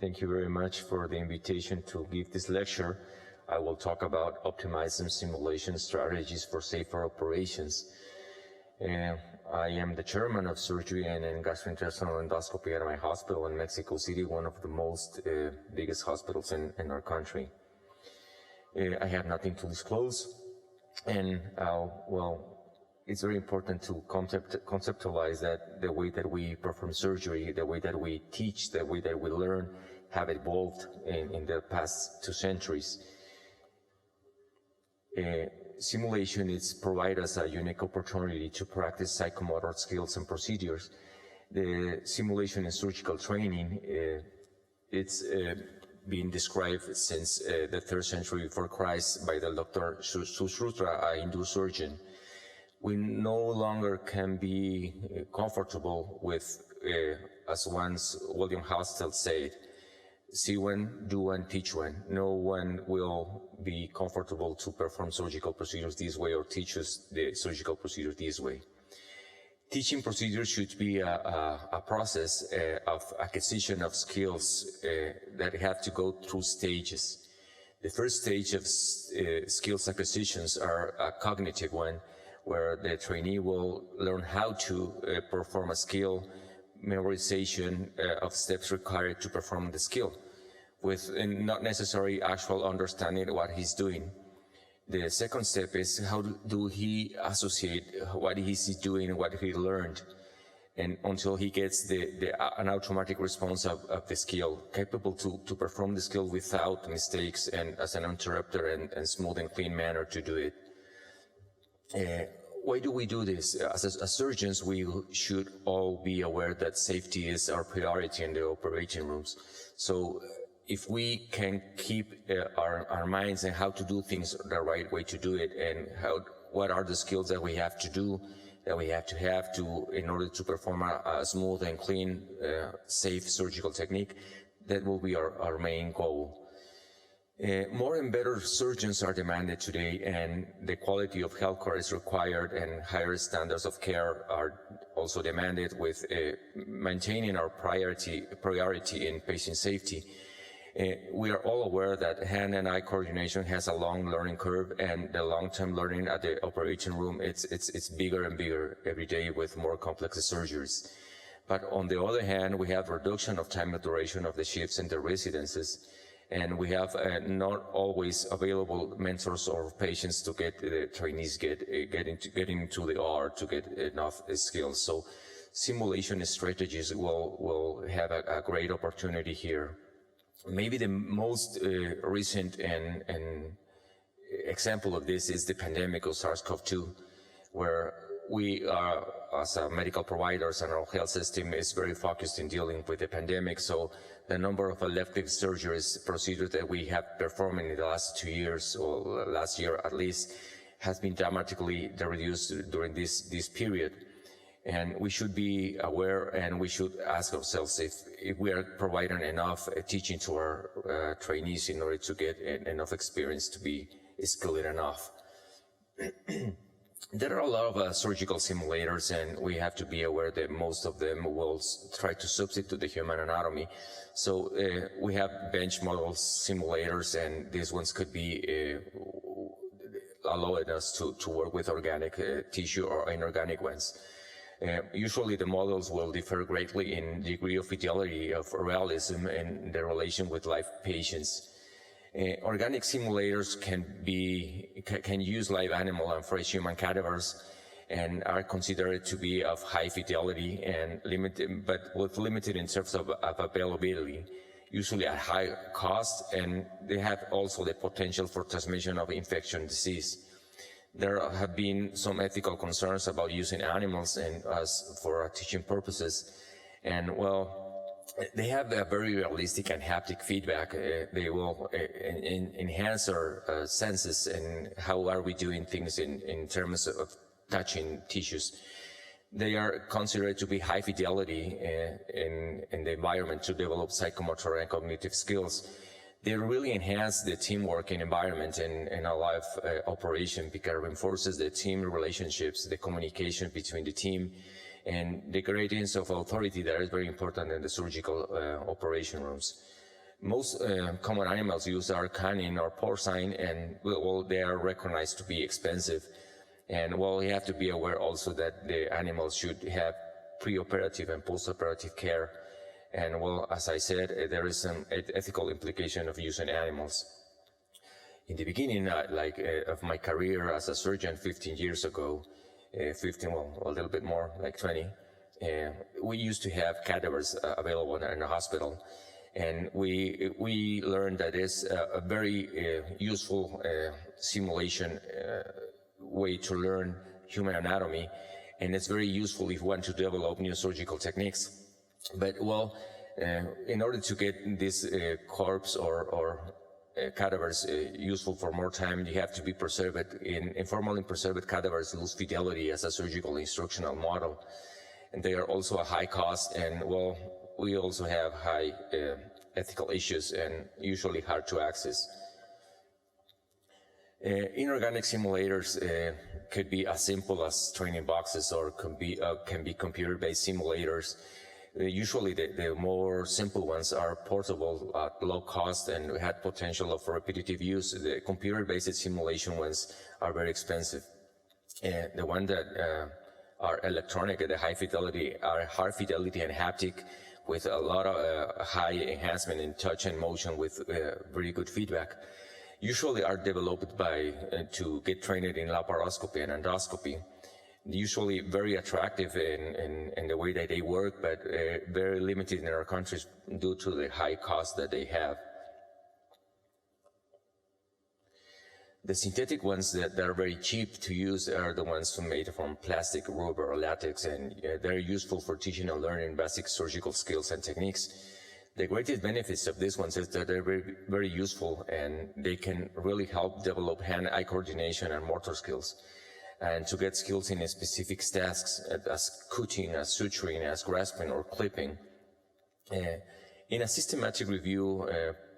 Thank you very much for the invitation to give this lecture. I will talk about optimizing simulation strategies for safer operations. I am the chairman of surgery and gastrointestinal endoscopy at my hospital in Mexico City, one of the most biggest hospitals in our country. I have nothing to disclose, and it's very important to conceptualize that the way that we perform surgery, the way that we teach, the way that we learn have evolved in the past 2 centuries. Simulation provides us a unique opportunity to practice psychomotor skills and procedures. The simulation in surgical training, it's been described since the 3rd century before Christ by the Dr. Sushruta, a Hindu surgeon. We no longer can be comfortable with, as once William Hostel said, see one, do one, teach one. No one will be comfortable to perform surgical procedures this way or teach us the surgical procedure this way. Teaching procedures should be a process of acquisition of skills that have to go through stages. The first stage of skills acquisitions are a cognitive one, where the trainee will learn how to perform a skill, memorization of steps required to perform the skill, with not necessarily actual understanding of what he's doing. The second step is how do he associate what he's doing and what he learned, and until he gets an automatic response of the skill, capable to perform the skill without mistakes and as an interrupter and smooth and clean manner to do it. Why do we do this? As surgeons, we should all be aware that safety is our priority in the operating rooms. So if we can keep our minds on how to do things the right way to do it, and what are the skills that we have to do, that we have to in order to perform a smooth and clean, safe surgical technique, that will be our main goal. More and better surgeons are demanded today, and the quality of healthcare is required, and higher standards of care are also demanded, with maintaining our priority in patient safety. We are all aware that hand and eye coordination has a long learning curve, and the long-term learning at the operating room, it's bigger and bigger every day with more complex surgeries. But on the other hand, we have reduction of time and duration of the shifts and the residences. And we have not always available mentors or patients to get the trainees get into the OR to get enough skills. So simulation strategies will have a great opportunity here. Maybe the most recent and example of this is the pandemic of SARS-CoV-2, where we are, as medical providers, and our health system is very focused in dealing with the pandemic. So the number of elective surgeries procedures that we have performed in the last 2 years, or last year at least, has been dramatically reduced during this period. And we should be aware, and we should ask ourselves if we are providing enough teaching to our trainees in order to get enough experience to be skilled enough. There are a lot of surgical simulators, and we have to be aware that most of them will try to substitute the human anatomy. So we have bench model simulators, and these ones could be allowing us to work with organic tissue or inorganic ones. Usually the models will differ greatly in degree of fidelity, of realism, and the relation with live patients. Organic simulators can use live animal and fresh human cadavers, and are considered to be of high fidelity and limited, but with limited in terms of availability, usually at high cost, and they have also the potential for transmission of infection disease. There have been some ethical concerns about using animals for teaching purposes, and well, they have a very realistic and haptic feedback. They will enhance our senses and how are we doing things in terms of touching tissues. They are considered to be high fidelity in the environment to develop psychomotor and cognitive skills. They really enhance the teamwork and environment in a live operation, because it reinforces the team relationships, the communication between the team, and the gradients of authority that is very important in the surgical operation rooms. Most common animals used are canine or porcine, and well, they are recognized to be expensive. And well, you have to be aware also that the animals should have pre-operative and post-operative care. And well, as I said, there is some ethical implication of using animals. In the beginning, of my career as a surgeon 15 years ago, 15, well, a little bit more, like 20, we used to have cadavers available in the hospital. And we learned that it's a very useful simulation way to learn human anatomy, and it's very useful if you want to develop new surgical techniques. But well, in order to get this corpse or cadavers useful for more time, you have to be preserved. In formalin preserved cadavers lose fidelity as a surgical instructional model, and they are also a high cost, and well, we also have high ethical issues and usually hard to access. Inorganic simulators could be as simple as training boxes, or can be computer-based simulators. Usually the more simple ones are portable at low cost and had potential of repetitive use. The computer-based simulation ones are very expensive. The one that are electronic at the high fidelity are high fidelity and haptic, with a lot of high enhancement in touch and motion with very good feedback. Usually are developed by to get trained in laparoscopy and endoscopy. Usually very attractive in the way that they work, but very limited in our countries due to the high cost that they have. The synthetic ones that are very cheap to use are the ones made from plastic, rubber, or latex, and they're useful for teaching and learning basic surgical skills and techniques. The greatest benefits of these ones is that they're very, very useful, and they can really help develop hand-eye coordination and motor skills, and to get skills in specific tasks as cutting, as suturing, as grasping, or clipping. In a systematic review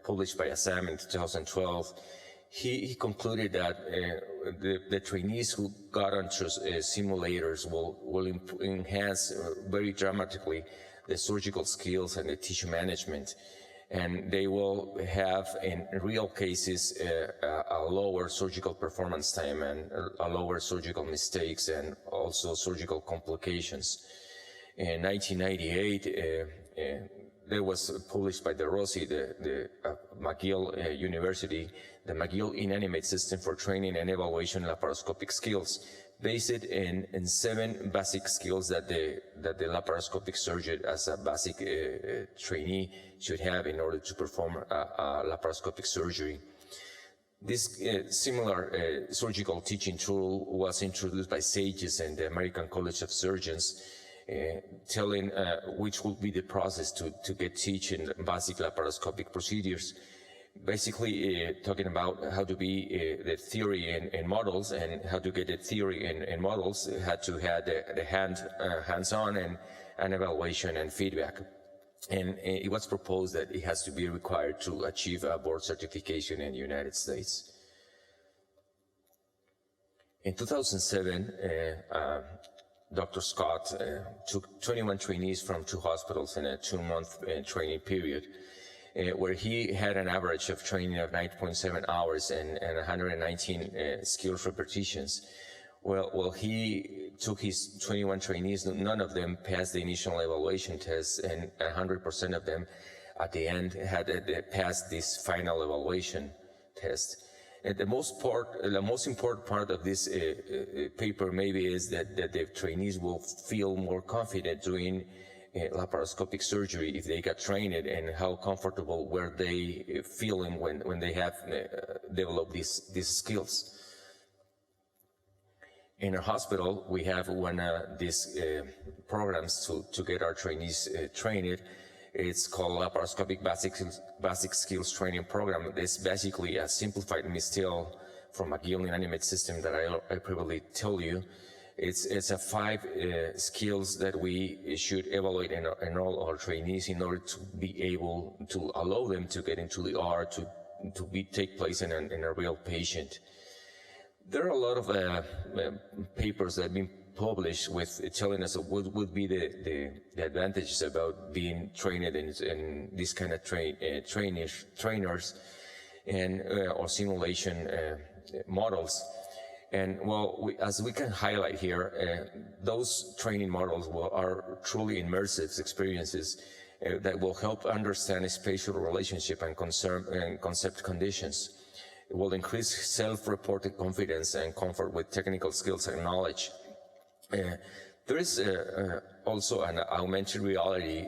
published by Assam in 2012, he concluded that the trainees who got onto simulators will enhance very dramatically the surgical skills and the tissue management, and they will have, in real cases, a lower surgical performance time and a lower surgical mistakes and also surgical complications. In 1998, there was published by the Rossi, the McGill University, the McGill Inanimate System for Training and Evaluation Laparoscopic Skills, based in 7 basic skills that the laparoscopic surgeon as a basic trainee should have in order to perform laparoscopic surgery. This similar surgical teaching tool was introduced by SAGES and the American College of Surgeons, telling which will be the process to get teaching basic laparoscopic procedures. Basically talking about how to be the theory in models, and how to get the theory in models had to have the hands-on and evaluation and feedback. And it was proposed that it has to be required to achieve a board certification in the United States. In 2007, Dr. Scott took 21 trainees from 2 hospitals in a 2-month training period, where he had an average of training of 9.7 hours and 119 skills repetitions. Well, he took his 21 trainees, none of them passed the initial evaluation test, and 100% of them at the end had passed this final evaluation test. And the most important part of this paper maybe is that the trainees will feel more confident doing laparoscopic surgery if they got trained, and how comfortable were they feeling when they have developed these skills. In our hospital, we have one of these programs to get our trainees trained. It's called Laparoscopic Basic Skills Training Program. It's basically a simplified MSTIL from a McGill Inanimate System that I probably tell you. It's a 5 skills that we should evaluate in all our trainees in order to be able to allow them to get into the OR to take place in a real patient. There are a lot of papers that have been published with telling us what would be the advantages about being trained in this kind of trainers and or simulation models. And well, as we can highlight here, those training models are truly immersive experiences that will help understand spatial relationship and concept conditions. It will increase self-reported confidence and comfort with technical skills and knowledge. There is also an augmented reality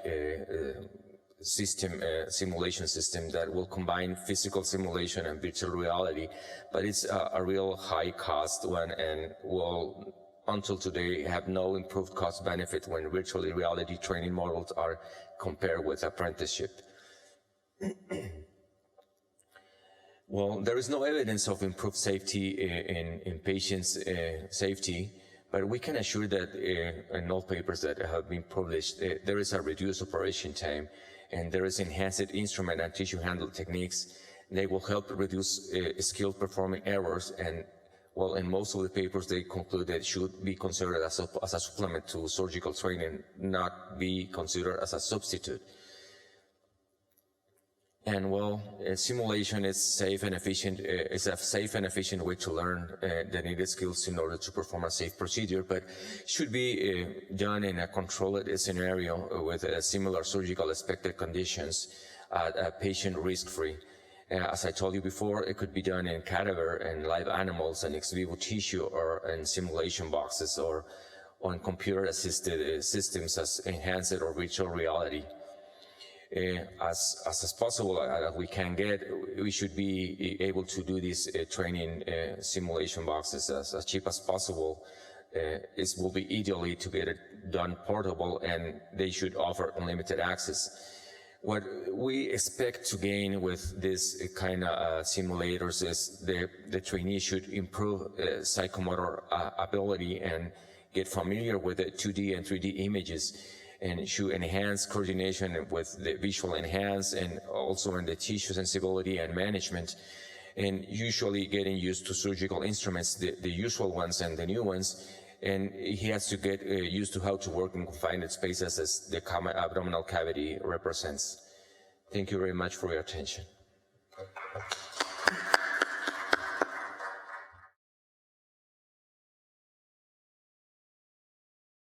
simulation system that will combine physical simulation and virtual reality, but it's a real high cost one and will, until today, have no improved cost benefit when virtual reality training models are compared with apprenticeship. Well, there is no evidence of improved safety in patients' safety, but we can assure that in all papers that have been published, there is a reduced operation time, and there is enhanced instrument and tissue handle techniques. They will help reduce skill performing errors, and well, in most of the papers, they conclude that it should be considered as a supplement to surgical training, not be considered as a substitute. And well, simulation is safe and efficient. Is a safe and efficient way to learn the needed skills in order to perform a safe procedure, but should be done in a controlled scenario with similar surgical expected conditions, patient risk-free. As I told you before, it could be done in cadaver and live animals and ex vivo tissue, or in simulation boxes, or on computer-assisted systems as enhanced or virtual reality. As possible as we can get, we should be able to do these training simulation boxes as cheap as possible. It will be ideally to get it done portable, and they should offer unlimited access. What we expect to gain with this kind of simulators is the trainee should improve psychomotor ability and get familiar with the 2D and 3D images, and should enhance coordination with the visual enhance, and also in the tissue sensibility and management, and usually getting used to surgical instruments, the usual ones and the new ones, and he has to get used to how to work in confined spaces as the common abdominal cavity represents. Thank you very much for your attention.